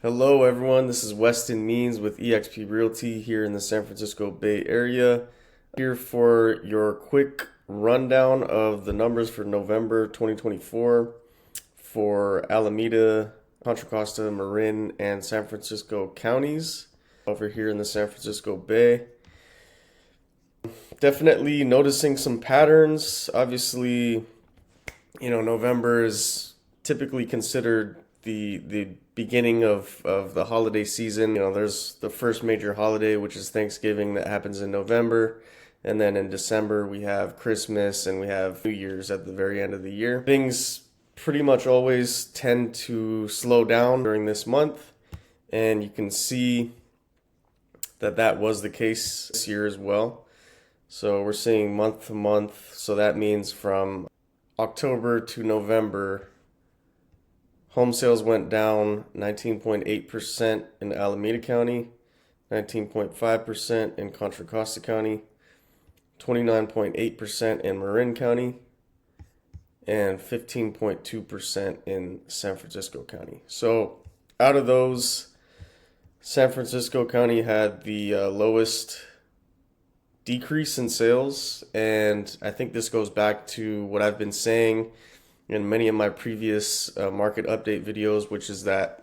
Hello, everyone. This is Weston Means with eXp Realty here in the San Francisco Bay Area. Here for your quick rundown of the numbers for November 2024 for Alameda, Contra Costa, Marin, and San Francisco counties over here in the San Francisco Bay. Definitely noticing some patterns. Obviously, November is typically considered the beginning of the holiday season. There's the first major holiday, which is Thanksgiving, that happens in November. And then in December, we have Christmas and we have New Year's at the very end of the year. Things pretty much always tend to slow down during this month. And you can see that that was the case this year as well. So we're seeing month to month. So that means from October to November, home sales went down 19.8% in Alameda County, 19.5% in Contra Costa County, 29.8% in Marin County, and 15.2% in San Francisco County. So out of those, San Francisco County had the lowest decrease in sales, and I think this goes back to what I've been saying in many of my previous market update videos, which is that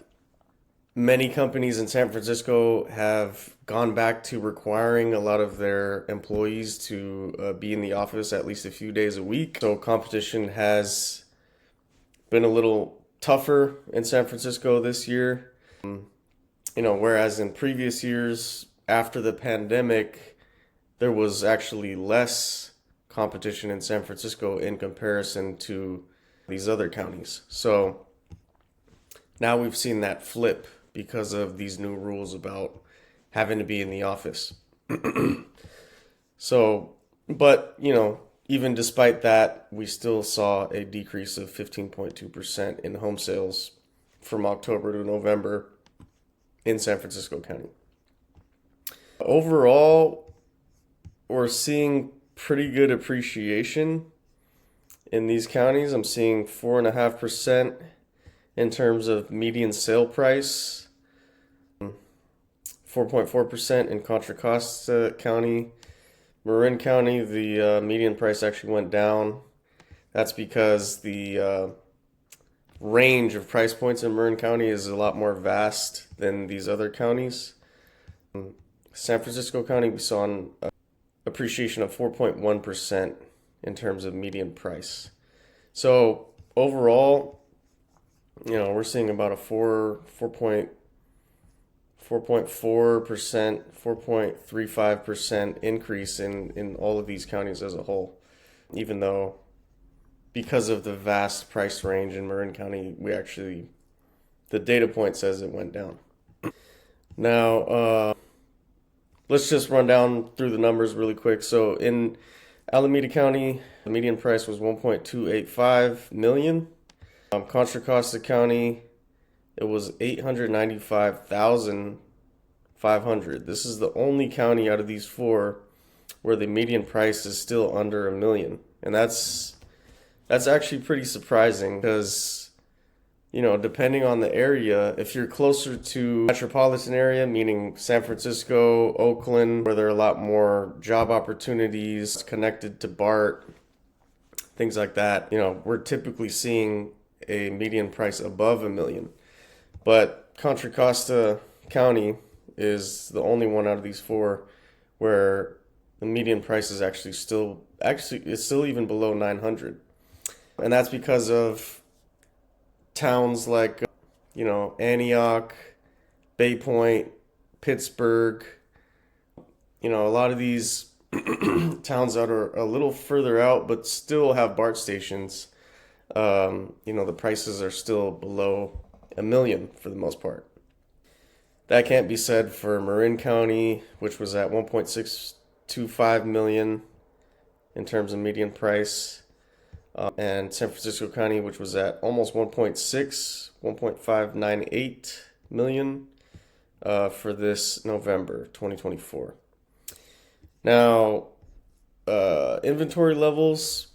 many companies in San Francisco have gone back to requiring a lot of their employees to be in the office at least a few days a week. So competition has been a little tougher in San Francisco this year. Whereas in previous years after the pandemic, there was actually less competition in San Francisco in comparison to these other counties. So now we've seen that flip because of these new rules about having to be in the office. So, but even despite that, we still saw a decrease of 15.2% in home sales from October to November in San Francisco County. Overall, we're seeing pretty good appreciation in these counties. I'm seeing 4.5% in terms of median sale price, 4.4% in Contra Costa County. Marin County, the median price actually went down. That's because the range of price points in Marin County is a lot more vast than these other counties. San Francisco County, we saw an appreciation of 4.1% in terms of median price. So overall, we're seeing about a 4.4%, 4.35% increase in all of these counties as a whole, even though because of the vast price range in Marin County, the data point says it went down. Now, let's just run down through the numbers really quick. So in Alameda County, the median price was $1.285 million. Contra Costa County, it was $895,500. This is the only county out of these four where the median price is still under $1 million. And that's actually pretty surprising because, depending on the area, if you're closer to metropolitan area, meaning San Francisco, Oakland, where there are a lot more job opportunities connected to BART, things like that, we're typically seeing a median price above $1 million. But Contra Costa County is the only one out of these four where the median price is actually it's still even below 900. And that's because of towns like, Antioch, Bay Point, Pittsburgh, a lot of these towns that are a little further out but still have BART stations. The prices are still below $1 million for the most part. That can't be said for Marin County, which was at $1.625 million in terms of median price. And San Francisco County, which was at almost 1.598 million for this November 2024. Now, inventory levels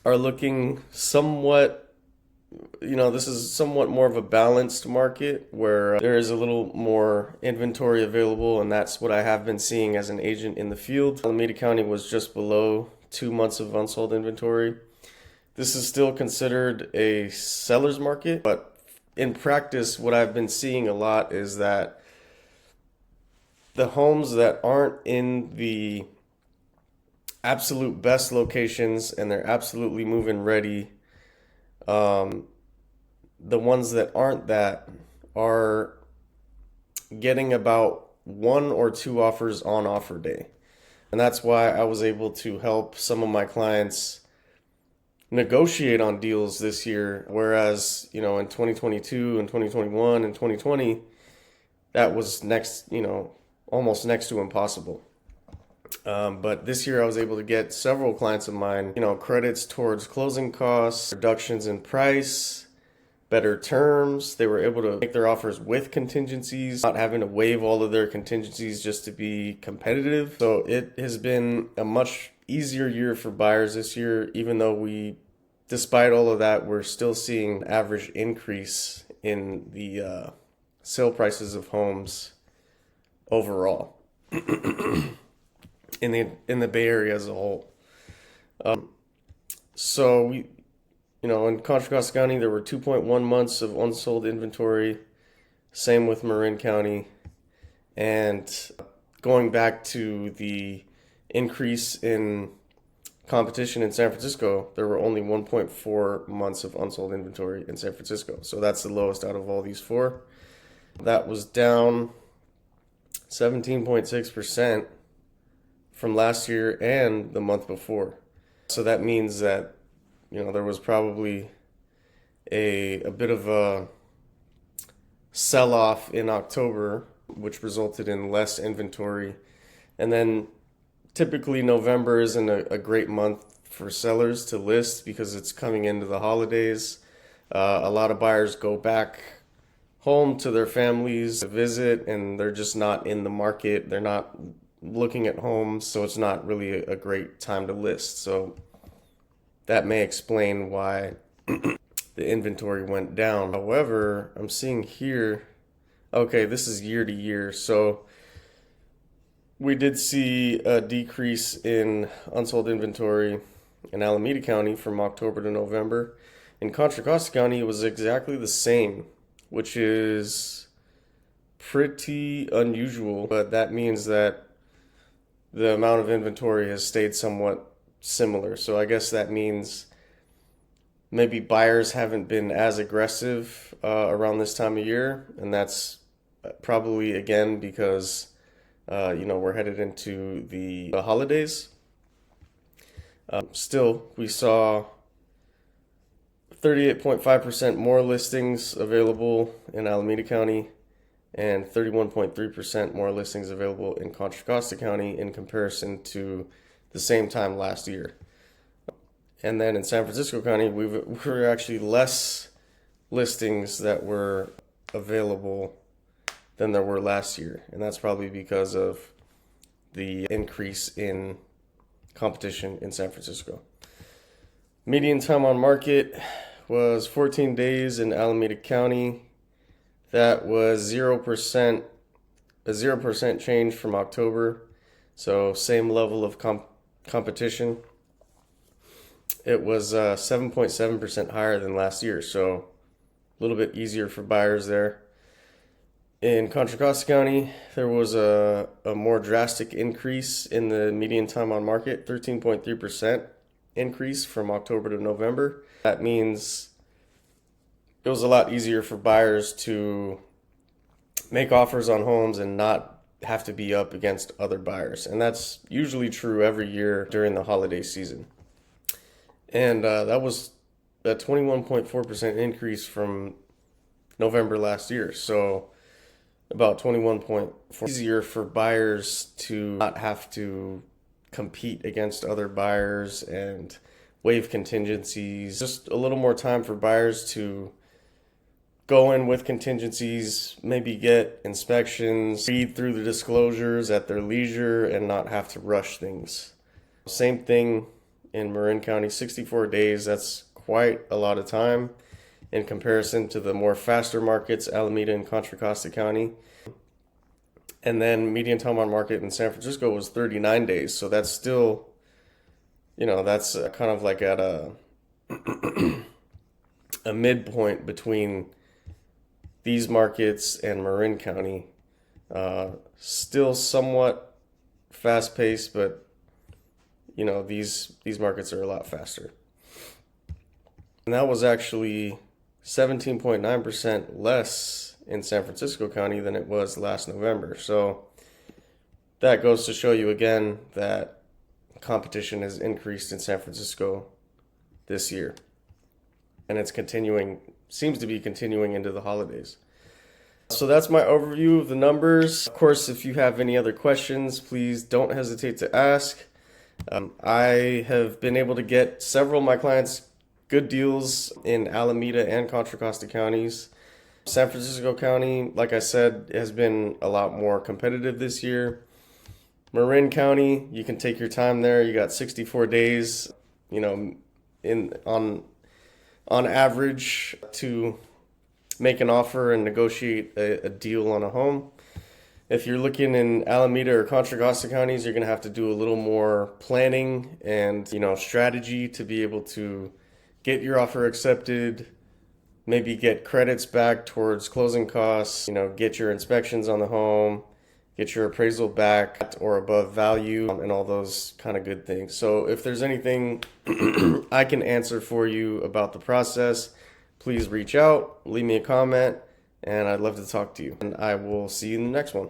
are looking somewhat this is somewhat more of a balanced market where there is a little more inventory available, and that's what I have been seeing as an agent in the field. Alameda County was just below 2 months of unsold inventory. This is still considered a seller's market, but in practice, what I've been seeing a lot is that the homes that aren't in the absolute best locations and they're absolutely move-in ready, the ones that aren't that are getting about one or two offers on offer day. And that's why I was able to help some of my clients negotiate on deals this year, whereas, in 2022 and 2021 and 2020, that was almost next to impossible. But this year I was able to get several clients of mine, credits towards closing costs, reductions in price, better terms. They were able to make their offers with contingencies, not having to waive all of their contingencies just to be competitive. So it has been a much easier year for buyers this year, even though despite all of that, we're still seeing an average increase in the sale prices of homes overall in the Bay Area as a whole. So in Contra Costa County, there were 2.1 months of unsold inventory. Same with Marin County. And going back to the increase in competition in San Francisco, there were only 1.4 months of unsold inventory in San Francisco. So that's the lowest out of all these four. That was down 17.6% from last year and the month before. So that means that there was probably a bit of a sell-off in October, which resulted in less inventory. And then typically November isn't a great month for sellers to list because it's coming into the holidays. A lot of buyers go back home to their families to visit, and they're just not in the market. They're not looking at homes, so it's not really a great time to list. So that may explain why the inventory went down. However, I'm seeing here, okay, this is year to year. So we did see a decrease in unsold inventory in Alameda County from October to November. In Contra Costa County, it was exactly the same, which is pretty unusual, but that means that the amount of inventory has stayed somewhat similar. So I guess that means maybe buyers haven't been as aggressive around this time of year, and that's probably again because we're headed into the holidays. Still, we saw 38.5% more listings available in Alameda County and 31.3% more listings available in Contra Costa County in comparison to the same time last year. And then in San Francisco County, we were actually less listings that were available than there were last year. And that's probably because of the increase in competition in San Francisco. Median time on market was 14 days in Alameda County. That was 0%, a 0% change from October. So same level of competition. It was 7.7% higher than last year, so a little bit easier for buyers there. In Contra Costa County, there was a more drastic increase in the median time on market, 13.3% increase from October to November. That means it was a lot easier for buyers to make offers on homes and not have to be up against other buyers. And that's usually true every year during the holiday season. And that was a 21.4% increase from November last year. So about 21.4% easier for buyers to not have to compete against other buyers and waive contingencies. Just a little more time for buyers to go in with contingencies, maybe get inspections, read through the disclosures at their leisure and not have to rush things. Same thing in Marin County, 64 days. That's quite a lot of time. in comparison to the more faster markets, Alameda and Contra Costa County. And then median time on market in San Francisco was 39 days. So that's still, that's kind of like at a midpoint between these markets and Marin County. Still somewhat fast paced, but these markets are a lot faster. And that was actually 17.9% less in San Francisco County than it was last November. So that goes to show you again that competition has increased in San Francisco this year. And it's seems to be continuing into the holidays. So that's my overview of the numbers. Of course, if you have any other questions, please don't hesitate to ask. I have been able to get several of my clients good deals in Alameda and Contra Costa counties. San Francisco County, like I said, has been a lot more competitive this year. Marin County, you can take your time there. You got 64 days, on average to make an offer and negotiate a deal on a home. If you're looking in Alameda or Contra Costa counties, you're going to have to do a little more planning and, strategy to be able to get your offer accepted, maybe get credits back towards closing costs, get your inspections on the home, get your appraisal back or above value, and all those kind of good things. So if there's anything I can answer for you about the process, please reach out, leave me a comment, and I'd love to talk to you. And I will see you in the next one.